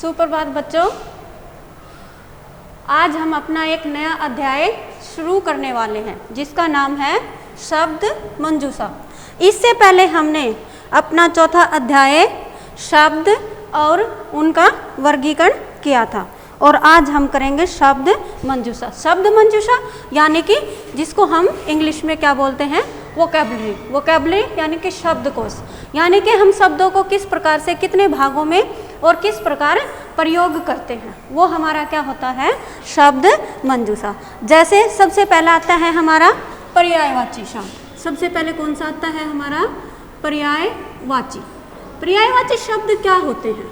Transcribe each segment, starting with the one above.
सुप्रभात बच्चों, आज हम अपना एक नया अध्याय शुरू करने वाले हैं जिसका नाम है शब्द मंजूषा। इससे पहले हमने अपना चौथा अध्याय शब्द और उनका वर्गीकरण किया था और आज हम करेंगे शब्द मंजूषा। शब्द मंजूषा यानी कि जिसको हम इंग्लिश में क्या बोलते हैं, वोकैबुलरी। वोकैबुलरी यानी कि शब्दकोश, यानी कि हम शब्दों को किस प्रकार से कितने भागों में और किस प्रकार प्रयोग करते हैं, वो हमारा क्या होता है, शब्द मंजूषा। जैसे सबसे पहला आता है हमारा पर्यायवाची शब्द। सबसे पहले कौन सा आता है हमारा, पर्यायवाची। पर्यायवाची शब्द क्या होते हैं?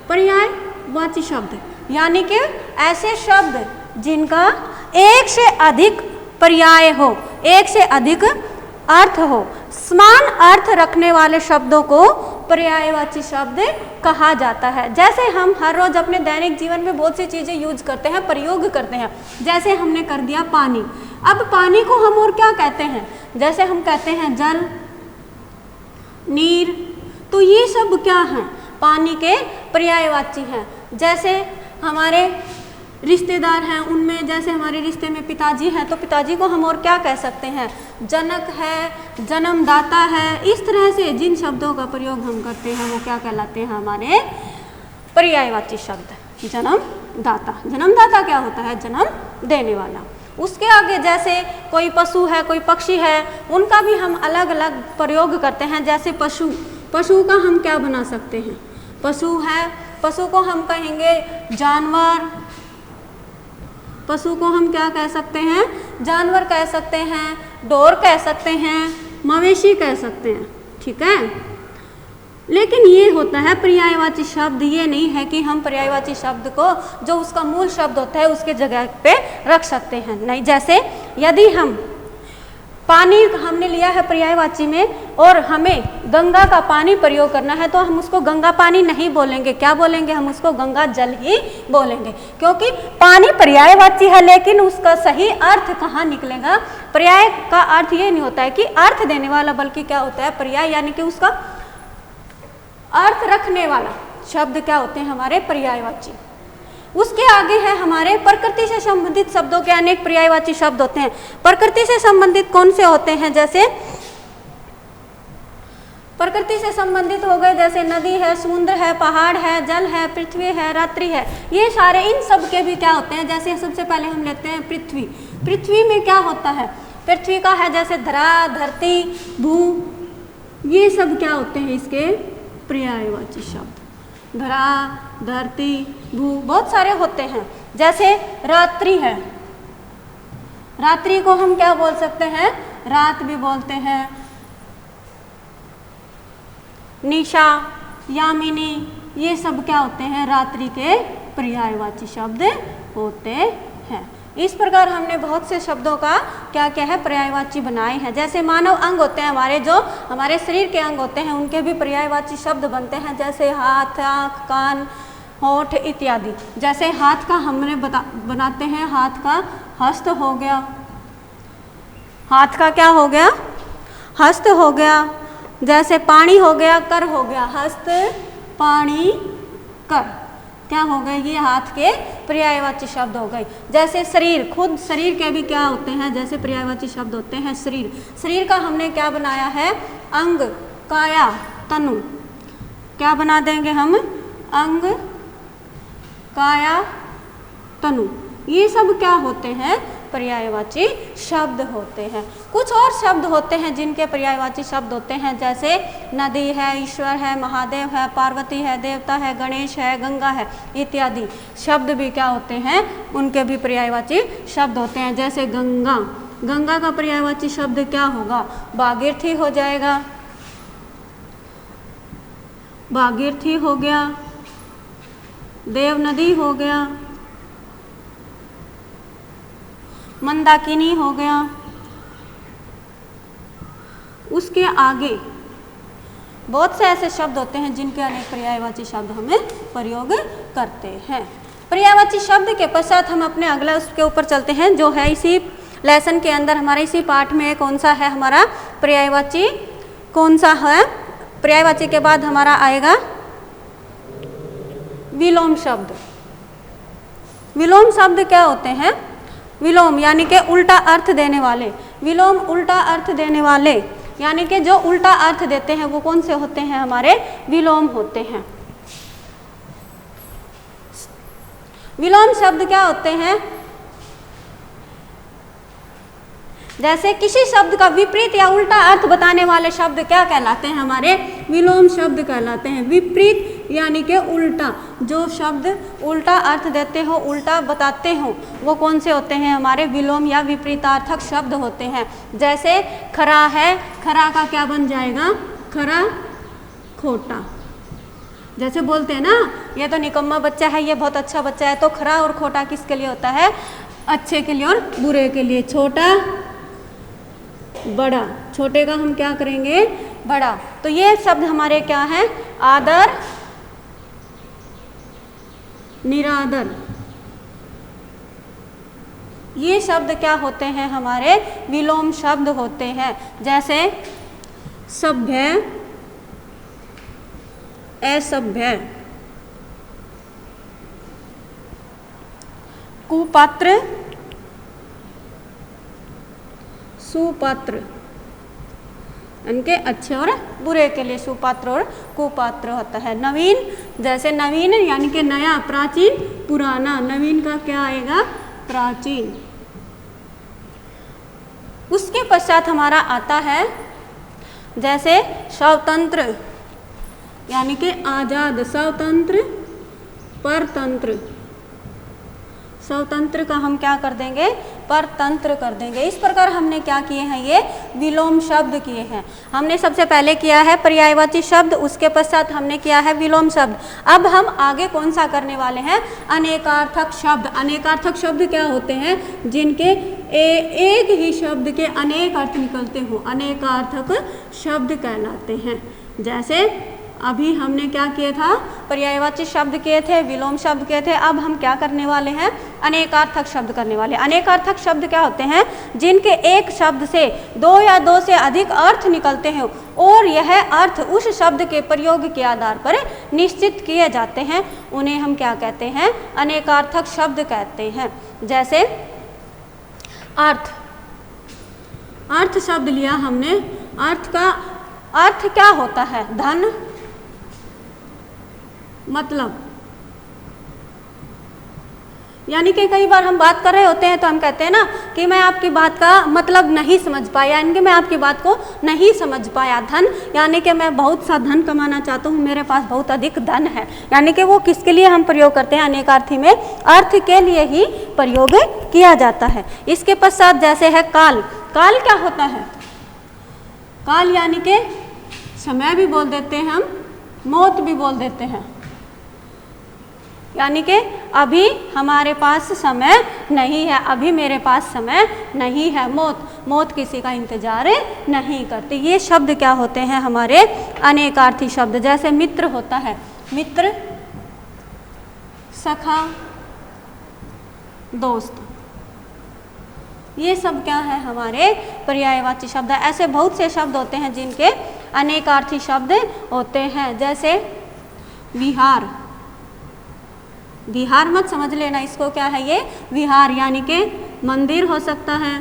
पर्यायवाची शब्द यानी कि ऐसे शब्द जिनका एक से अधिक पर्याय हो, एक से अधिक अर्थ हो, समान अर्थ रखने वाले शब्दों को पर्यायवाची शब्द कहा जाता है। जैसे हम हर रोज अपने दैनिक जीवन में बहुत सी चीज़ें यूज करते हैं, प्रयोग करते हैं। जैसे हमने कर दिया पानी। अब पानी को हम और क्या कहते हैं? जैसे हम कहते हैं जल, नीर, तो ये सब क्या हैं, पानी के पर्यायवाची हैं। जैसे हमारे रिश्तेदार हैं, उनमें जैसे हमारे रिश्ते में पिताजी हैं, तो पिताजी को हम और क्या कह सकते हैं, जनक है, जन्मदाता है। इस तरह से जिन शब्दों का प्रयोग हम करते हैं वो क्या कहलाते हैं, हमारे पर्यायवाची शब्द। जन्मदाता, जन्मदाता क्या होता है, जन्म देने वाला। उसके आगे जैसे कोई पशु है, कोई पक्षी है, उनका भी हम अलग अलग प्रयोग करते हैं। जैसे पशु, पशु का हम क्या बना सकते हैं, पशु है, पशु को हम कहेंगे जानवर। पशु को हम क्या कह सकते हैं, जानवर कह सकते हैं, ढोर कह सकते हैं, मवेशी कह सकते हैं, ठीक है। लेकिन ये होता है पर्यायवाची शब्द। ये नहीं है कि हम पर्यायवाची शब्द को जो उसका मूल शब्द होता है उसके जगह पे रख सकते हैं, नहीं। जैसे यदि हम पानी हमने लिया है पर्यायवाची में और हमें गंगा का पानी प्रयोग करना है, तो हम उसको गंगा पानी नहीं बोलेंगे, क्या बोलेंगे, हम उसको गंगा जल ही बोलेंगे, क्योंकि पानी पर्यायवाची है। लेकिन उसका सही अर्थ कहाँ निकलेगा? पर्याय का अर्थ ये नहीं होता है कि अर्थ देने वाला, बल्कि क्या होता है, पर्याय यानी कि उसका अर्थ रखने वाला शब्द क्या होते हैं, हमारे पर्यायवाची। उसके आगे है हमारे प्रकृति से संबंधित शब्दों के अनेक पर्यायवाची शब्द होते हैं। प्रकृति से संबंधित कौन से होते हैं? जैसे प्रकृति से संबंधित हो गए, जैसे नदी है, समुद्र है, पहाड़ है, जल है, पृथ्वी है, रात्रि है। ये सारे इन सब के भी क्या होते हैं, जैसे सबसे पहले हम लेते हैं पृथ्वी। पृथ्वी में क्या होता है, पृथ्वी का है जैसे धरा, धरती, भू, ये सब क्या होते हैं, इसके पर्यायवाची शब्द। धरा, धरती, भू, बहुत सारे होते हैं। जैसे रात्रि है, रात्रि को हम क्या बोल सकते हैं, रात भी बोलते हैं। निशा, यामिनी, ये सब क्या होते हैं, रात्रि के पर्यायवाची शब्द होते हैं। इस प्रकार हमने बहुत से शब्दों का क्या क्या है, पर्यायवाची बनाए हैं। जैसे मानव अंग होते हैं हमारे, जो हमारे शरीर के अंग होते हैं, उनके भी पर्यायवाची शब्द बनते हैं। जैसे हाथ, आँख, कान, होठ इत्यादि। जैसे हाथ का हमने बनाते हैं, हाथ का हस्त हो गया, हाथ का क्या हो गया, हस्त हो गया। जैसे पानी हो गया, कर हो गया, हस्त, पानी, कर, क्या हो गए, ये हाथ के पर्यायवाची शब्द हो गए। जैसे शरीर, खुद शरीर के भी क्या होते हैं, जैसे पर्यायवाची शब्द होते हैं। शरीर, शरीर का हमने क्या बनाया है, अंग, काया, तनु, क्या बना देंगे हम, अंग, काया, तनु, ये सब क्या होते हैं, पर्यायवाची शब्द होते हैं। कुछ और शब्द होते हैं जिनके पर्यायवाची शब्द होते हैं। जैसे नदी है, ईश्वर है, महादेव है, पार्वती है, देवता है, गणेश है, गंगा है, इत्यादि शब्द भी क्या होते हैं, उनके भी पर्यायवाची शब्द होते हैं। जैसे गंगा, गंगा का पर्यायवाची शब्द क्या होगा, भागीरथी हो जाएगा, भागीरथी हो गया, देव नदी हो गया, मंदाकिनी हो गया। उसके आगे बहुत से ऐसे शब्द होते हैं जिनके अनेक पर्यायवाची शब्द हमें प्रयोग करते हैं। पर्यायवाची शब्द के पश्चात हम अपने अगला उसके ऊपर चलते हैं, जो है इसी लेसन के अंदर हमारे इसी पाठ में कौन सा है हमारा पर्यायवाची, कौन सा है पर्यायवाची के बाद हमारा आएगा विलोम शब्द। विलोम शब्द क्या होते हैं? विलोम यानी कि उल्टा अर्थ देने वाले। विलोम उल्टा अर्थ देने वाले यानी कि जो उल्टा अर्थ देते हैं वो कौन से होते हैं? हमारे विलोम होते हैं। विलोम शब्द क्या होते हैं? जैसे किसी शब्द का विपरीत या उल्टा अर्थ बताने वाले शब्द क्या कहलाते हैं? हमारे विलोम शब्द कहलाते हैं। विपरीत यानी कि उल्टा, जो शब्द उल्टा अर्थ देते हो, उल्टा बताते हो, वो कौन से होते हैं? हमारे विलोम या विपरीतार्थक शब्द होते हैं। जैसे खरा है, खरा का क्या बन जाएगा? खरा खोटा। जैसे बोलते हैं ना, ये तो निकम्मा बच्चा है, ये बहुत अच्छा बच्चा है, तो खरा और खोटा किसके लिए होता है? अच्छे के लिए और बुरे के लिए। छोटा बड़ा, छोटे का हम क्या करेंगे? बड़ा। तो ये शब्द हमारे क्या है? आदर, निरादर। ये शब्द क्या होते हैं? हमारे विलोम शब्द होते हैं। जैसे सभ्य, असभ्य, कुपात्र, सुपात्र। इनके अच्छे और बुरे के लिए सुपात्र और कुपात्र होता है। नवीन, जैसे नवीन यानी कि नया, प्राचीन पुराना। नवीन का क्या आएगा? प्राचीन। उसके पश्चात हमारा आता है जैसे स्वतंत्र यानी कि आजाद। स्वतंत्र, परतंत्र। स्वतंत्र का हम क्या कर देंगे? परतंत्र कर देंगे। इस प्रकार हमने क्या किए हैं? ये विलोम शब्द किए हैं। हमने सबसे पहले किया है पर्यायवाची शब्द, उसके पश्चात हमने किया है विलोम शब्द। अब हम आगे कौन सा करने वाले हैं? अनेकार्थक शब्द। अनेकार्थक शब्द क्या होते हैं? जिनके एक ही शब्द के अनेक अर्थ निकलते हो, अनेकार्थक शब्द कहलाते हैं। जैसे अभी हमने क्या किया था? पर्यायवाची शब्द किए थे, विलोम शब्द किए थे। अब हम क्या करने वाले हैं? अनेकार्थक शब्द करने वाले। अनेकार्थक शब्द क्या होते हैं? जिनके एक शब्द से दो या दो से अधिक अर्थ निकलते हैं और यह अर्थ उस शब्द के प्रयोग के आधार पर निश्चित किए जाते हैं, उन्हें हम क्या कहते हैं? अनेकार्थक शब्द कहते हैं। जैसे अर्थ, अर्थ शब्द लिया हमने। अर्थ का अर्थ क्या होता है? धन, मतलब। यानी कि कई बार हम बात कर रहे होते हैं तो हम कहते हैं ना कि मैं आपकी बात का मतलब नहीं समझ पाया, यानी कि मैं आपकी बात को नहीं समझ पाया। धन यानी कि मैं बहुत सा धन कमाना चाहता हूँ, मेरे पास बहुत अधिक धन है। यानी कि वो किसके लिए हम प्रयोग करते हैं? अनेकार्थी में अर्थ के लिए ही प्रयोग किया जाता है। इसके पश्चात जैसे है काल। काल क्या होता है? काल यानी कि समय भी बोल देते हैं हम, मौत भी बोल देते हैं। यानी कि अभी हमारे पास समय नहीं है, अभी मेरे पास समय नहीं है। मौत, मौत किसी का इंतजार नहीं करती। ये शब्द क्या होते हैं? हमारे अनेकार्थी शब्द। जैसे मित्र होता है, मित्र, सखा, दोस्त। ये सब क्या है? हमारे पर्यायवाची शब्द है। ऐसे बहुत से शब्द होते हैं जिनके अनेकार्थी शब्द होते हैं। जैसे विहार। विहार मत समझ लेना इसको, क्या है ये? विहार यानी कि मंदिर हो सकता है,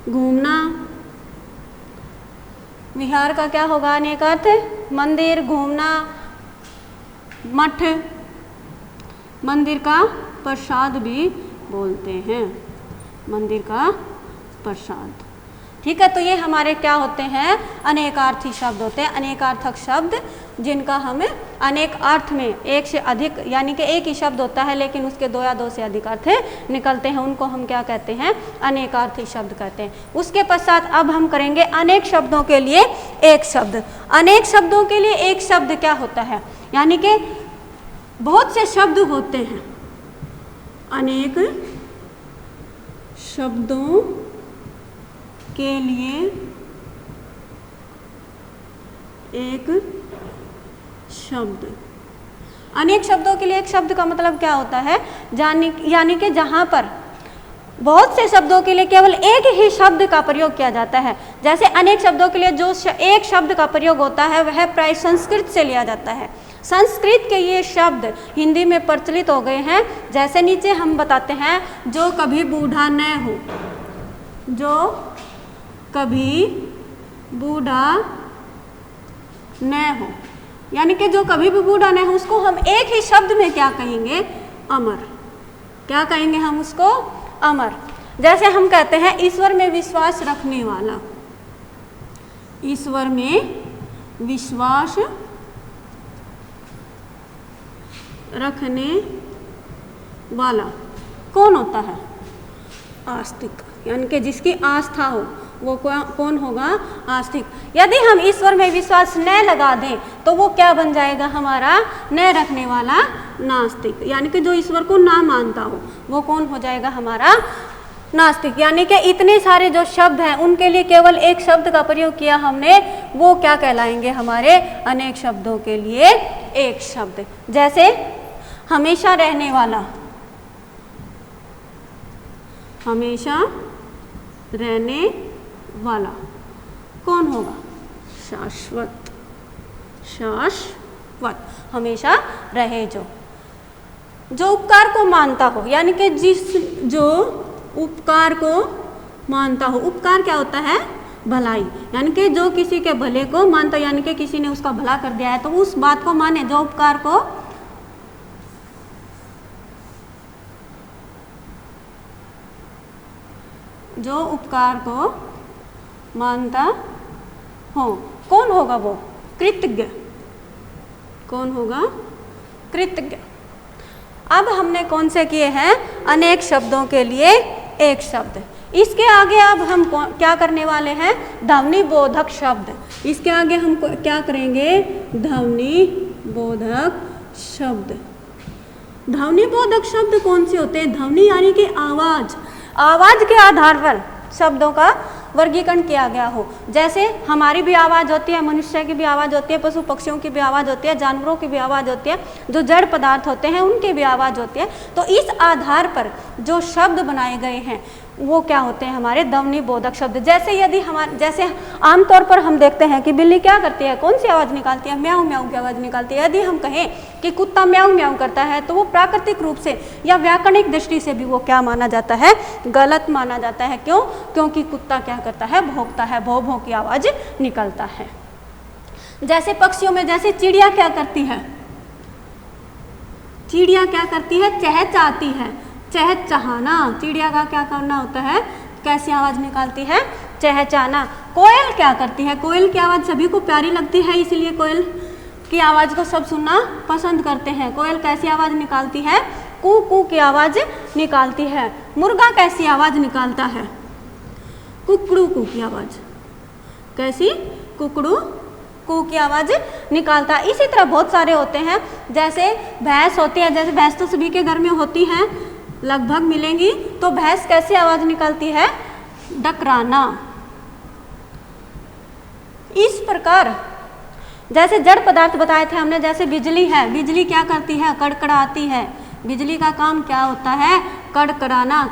घूमना। विहार का क्या होगा अनेक अर्थ? मंदिर, घूमना, मठ। मंदिर का प्रसाद भी बोलते हैं, मंदिर का प्रसाद। ठीक है, तो ये हमारे क्या होते हैं? अनेकार्थी शब्द होते हैं। अनेकार्थक शब्द जिनका हमें अनेक अर्थ में एक से अधिक, यानी कि एक ही शब्द होता है लेकिन उसके दो या दो से अधिक अर्थ निकलते हैं, उनको हम क्या कहते हैं? अनेकार्थी शब्द कहते हैं। उसके पश्चात अब हम करेंगे अनेक शब्दों के लिए एक शब्द। अनेक शब्दों के लिए एक शब्द क्या होता है? यानी कि बहुत से शब्द होते हैं, अनेक शब्दों के लिए एक शब्द। अनेक शब्दों के लिए एक शब्द का मतलब क्या होता है? यानी कि जहाँ पर बहुत से शब्दों के लिए केवल एक ही शब्द का प्रयोग किया जाता है। जैसे अनेक शब्दों के लिए जो एक शब्द का प्रयोग होता है वह प्राय संस्कृत से लिया जाता है। संस्कृत के ये शब्द हिंदी में प्रचलित हो गए हैं। जैसे नीचे हम बताते हैं, जो कभी बूढ़ा न हो, जो कभी बूढ़ा न हो, यानी कि जो कभी भी बूढ़ा न हो उसको हम एक ही शब्द में क्या कहेंगे? अमर। क्या कहेंगे हम उसको? अमर। जैसे हम कहते हैं ईश्वर में विश्वास रखने वाला, ईश्वर में विश्वास रखने वाला कौन होता है? आस्तिक, यानी कि जिसकी आस्था हो वो कौन होगा? आस्तिक। यदि हम ईश्वर में विश्वास न लगा दें तो वो क्या बन जाएगा हमारा? न रखने वाला नास्तिक, यानी कि जो ईश्वर को ना मानता हो वो कौन हो जाएगा हमारा? नास्तिक। यानी कि इतने सारे जो शब्द हैं उनके लिए केवल एक शब्द का प्रयोग किया हमने, वो क्या कहलाएंगे? हमारे अनेक शब्दों के लिए एक शब्द। जैसे हमेशा रहने वाला, हमेशा रहने वाला कौन होगा? शाश्वत। शाश्वत, हमेशा रहे जो उपकार को मानता हो, यानी कि जो उपकार को मानता हो। उपकार क्या होता है? भलाई, यानी कि जो किसी के भले को मानता, यानी कि किसी ने उसका भला कर दिया है तो उस बात को माने, जो उपकार को मानता हो। कौन होगा वो? कृतज्ञ। कौन होगा? कृतज्ञ। अब हमने कौन से किए हैं? अनेक शब्दों के लिए एक शब्द। इसके आगे अब हम क्या करने वाले हैं? ध्वनि बोधक शब्द। इसके आगे हम क्या करेंगे? ध्वनि बोधक शब्द। ध्वनि बोधक शब्द कौन से होते हैं? ध्वनि यानी कि आवाज, आवाज के आधार पर शब्दों का वर्गीकरण किया गया हो। जैसे हमारी भी आवाज़ होती है, मनुष्य की भी आवाज़ होती है, पशु पक्षियों की भी आवाज़ होती है, जानवरों की भी आवाज़ होती है, जो जड़ पदार्थ होते हैं उनकी भी आवाज़ होती है। तो इस आधार पर जो शब्द बनाए गए हैं वो क्या होते हैं? हमारे ध्वनि बोधक शब्द। जैसे आमतौर पर हम देखते हैं कि बिल्ली क्या करती है? कौन सी आवाज़ निकालती है? म्याऊं म्याऊं की आवाज़ निकालती है। यदि हम कहें कि कुत्ता म्याऊं म्याऊं करता है तो वो प्राकृतिक रूप से या व्याकरणिक दृष्टि से भी वो क्या माना जाता है? गलत माना जाता है। क्यों? क्योंकि कुत्ता क्या करता है? भौंकता है, भौ भौ की आवाज़ निकलता है। जैसे पक्षियों में, जैसे चिड़िया क्या करती है? चिड़िया क्या करती है? चहचहाती है। चहचहाना, चिड़िया का क्या करना होता है? कैसी आवाज़ निकालती है? चहचहाना। कोयल क्या करती है? कोयल की आवाज़ सभी को प्यारी लगती है, इसलिए कोयल की आवाज़ को सब सुनना पसंद करते हैं। कोयल कैसी आवाज़ निकालती है? कू कू की आवाज़ निकालती है। मुर्गा कैसी आवाज़ निकालता है? कुकड़ू कू की आवाज़। कैसी? कुकड़ू कू की आवाज़ निकालता है। इसी तरह बहुत सारे होते हैं। जैसे भैंस होती है, जैसे भैंस तो सभी के घर में होती है, लगभग मिलेंगी। तो भैंस कैसी आवाज़ निकालती है? डकराना। इस प्रकार जैसे जड़ पदार्थ बताए थे हमने, जैसे बिजली है, बिजली क्या करती है? कड़कड़ाती है। बिजली का काम क्या होता है? कड़कड़ाना।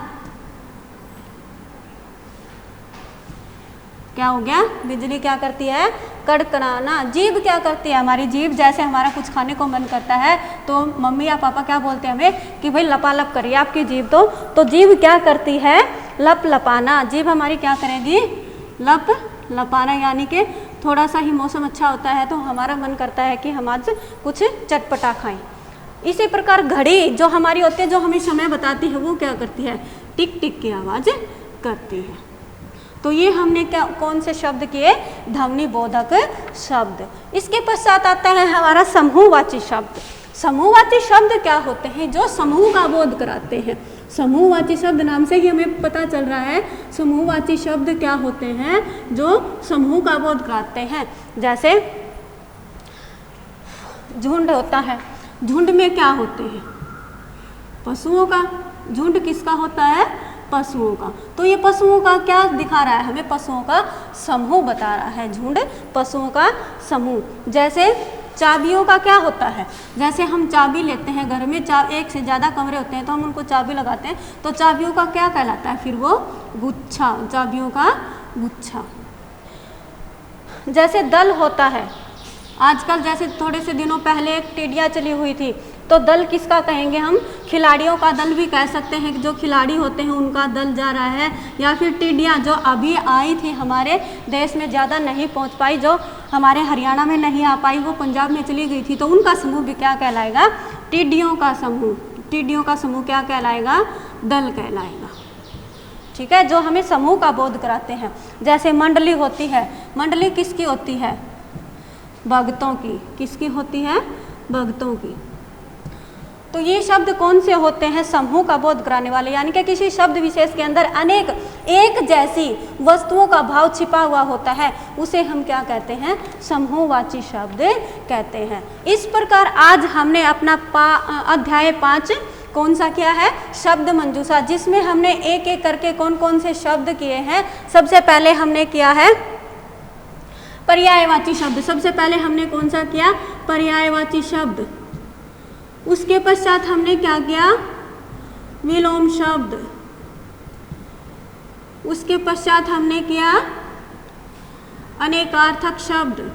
क्या हो गया? बिजली क्या करती है? कड़कड़ाना। जीभ क्या करती है? हमारी जीभ, जैसे हमारा कुछ खाने को मन करता है तो मम्मी या पापा क्या बोलते हैं हमें कि भाई लपालप करिए आपकी जीभ। तो जीभ क्या करती है? लप लपाना। जीभ हमारी क्या करेगी? लप लपाना, यानी कि थोड़ा सा ही मौसम अच्छा होता है तो हमारा मन करता है कि हम आज कुछ चटपटा खाएं। इसी प्रकार घड़ी जो हमारी होती है, जो हमें समय बताती है, वो क्या करती है? टिक टिक की आवाज़ करती है। तो ये हमने क्या कौन से शब्द किए? ध्वनि बोधक शब्द। इसके पश्चात आता है हमारा समूहवाची शब्द। समूहवाची शब्द क्या होते हैं? जो समूह का बोध कराते हैं। समूहवाची शब्द नाम से ही हमें पता चल रहा है समूहवाची शब्द क्या होते हैं? जो समूह का बोध कराते हैं। जैसे झुंड होता है, झुंड में क्या होते हैं? पशुओं का। झुंड किसका होता है? पशुओं का। तो ये पशुओं का क्या दिखा रहा है हमें? पशुओं का समूह बता रहा है। झुंड पशुओं का समूह। जैसे चाबियों का क्या होता है, जैसे हम चाबी लेते हैं घर में, एक से ज़्यादा कमरे होते हैं तो हम उनको चाबी लगाते हैं, तो चाबियों का क्या कहलाता है फिर वो गुच्छा, चाबियों का गुच्छा। जैसे दल होता है, आजकल जैसे थोड़े से दिनों पहले एक टिड्डियाँ चली हुई थी, तो दल किसका कहेंगे हम, खिलाड़ियों का दल भी कह सकते हैं कि जो खिलाड़ी होते हैं उनका दल जा रहा है, या फिर टिड्डियाँ जो अभी आई थी हमारे देश में, ज़्यादा नहीं पहुंच पाई, जो हमारे हरियाणा में नहीं आ पाई, वो पंजाब में चली गई थी, तो उनका समूह भी क्या कहलाएगा, टिड्डियों का समूह। टिड्डियों का समूह क्या कहलाएगा, दल कहलाएगा। ठीक है, जो हमें समूह का बोध कराते हैं। जैसे मंडली होती है, मंडली किसकी होती है, भक्तों की। किसकी होती है, भक्तों की। तो ये शब्द कौन से होते हैं, समूह का बोध कराने वाले, यानी कि किसी शब्द विशेष के अंदर अनेक एक जैसी वस्तुओं का भाव छिपा हुआ होता है, उसे हम क्या कहते हैं, समूहवाची शब्द कहते हैं। इस प्रकार आज हमने अपना अध्याय 5 कौन सा किया है, शब्द मंजूषा, जिसमें हमने एक एक करके कौन कौन से शब्द किए हैं। सबसे पहले हमने किया है पर्यायवाची शब्द। सबसे पहले हमने कौन सा किया, पर्यायवाची शब्द। उसके पश्चात हमने क्या किया, विलोम शब्द। उसके पश्चात हमने किया अनेकार्थक शब्द।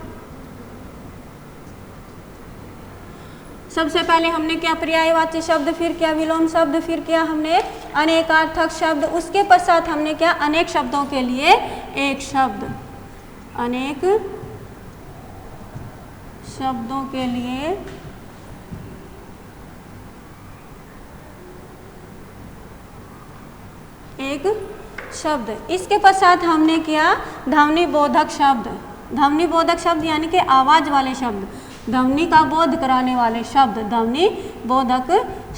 सबसे पहले हमने क्या, पर्यायवाची शब्द, फिर क्या विलोम शब्द, फिर क्या हमने अनेकार्थक शब्द। उसके पश्चात हमने क्या, अनेक शब्दों के लिए एक शब्द, अनेक शब्दों के लिए एक शब्द। इसके पश्चात हमने किया ध्वनि बोधक शब्द। ध्वनि बोधक शब्द यानी कि आवाज वाले शब्द, ध्वनि का बोध कराने वाले शब्द, ध्वनि बोधक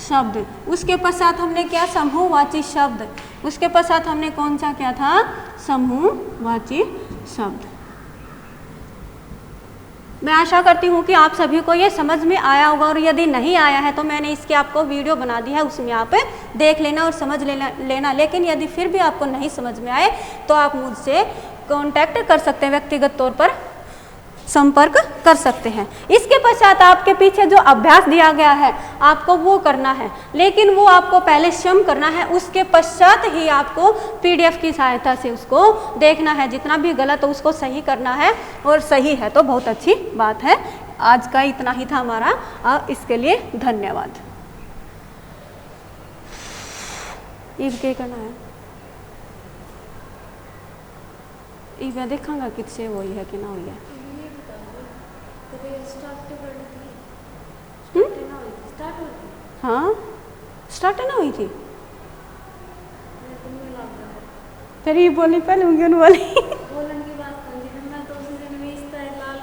शब्द। उसके पश्चात हमने किया समूहवाची शब्द। उसके पश्चात हमने कौन सा किया था, समूहवाची शब्द। मैं आशा करती हूँ कि आप सभी को ये समझ में आया होगा, और यदि नहीं आया है तो मैंने इसकी आपको वीडियो बना दी है, उसमें आप देख लेना और समझ लेना। लेकिन यदि फिर भी आपको नहीं समझ में आए तो आप मुझसे कांटेक्ट कर सकते हैं, व्यक्तिगत तौर पर संपर्क कर सकते हैं। इसके पश्चात आपके पीछे जो अभ्यास दिया गया है आपको वो करना है, लेकिन वो आपको पहले स्वयं करना है, उसके पश्चात ही आपको पीडीएफ की सहायता से उसको देखना है। जितना भी गलत हो उसको सही करना है, और सही है तो बहुत अच्छी बात है। आज का इतना ही था हमारा, और इसके लिए धन्यवाद। ईब क्या करना है, ईब मैं देखांगा किससे वही है कि ना हुई है। हाँ, स्टार्ट ना हुई थी, फिर ये बोली पहले उंगन वाली बोलन की बात मैं तो उसी दिन में इस तरह लाल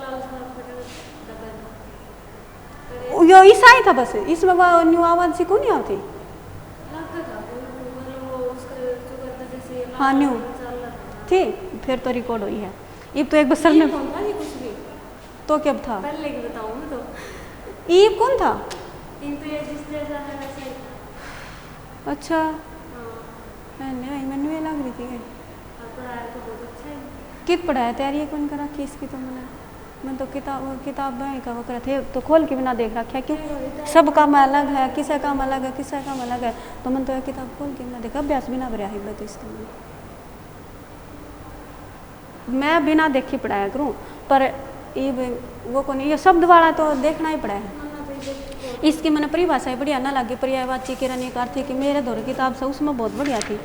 यो ईसा ही था बस, इसमें वो न्यू आवाज सी को नहीं आती। हाँ न्यू थी, फिर तो रिकॉर्ड हुई है। ईब तो एक बस सर ने तो क्या था, पहले की बताऊं मैं तो। ईब कौन था, अच्छा मैंने लग रही थी कित पढ़ाया तैयारी है कौन करा कि इसकी, तो मैं तो किताब का वो करा थे तो खोल के बिना देख रखा है, क्यों सब काम अलग है, किसी काम अलग है, किसी काम अलग है, तो मैं तो किताब खोल के बिना देखा, अभ्यास बिना भरा है तो इसका मैं बिना देखे पढ़ाया करूँ। पर ये वो कौन, ये शब्द वाला तो देखना ही पड़ा है। इसकी मैंने परिभाषाएं बढ़िया ना लगी, पर्यायवाची के अनेकार्थी की मेरे दौरे किताब से उसमें बहुत बढ़िया थी,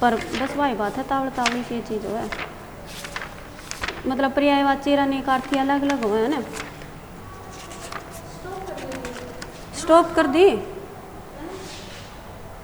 पर बस वही बात है तावड़ तावड़ी की चीज़ है, मतलब पर्यायवाची अनेकार्थी अलग अलग हुए है ना। स्टॉप कर दी।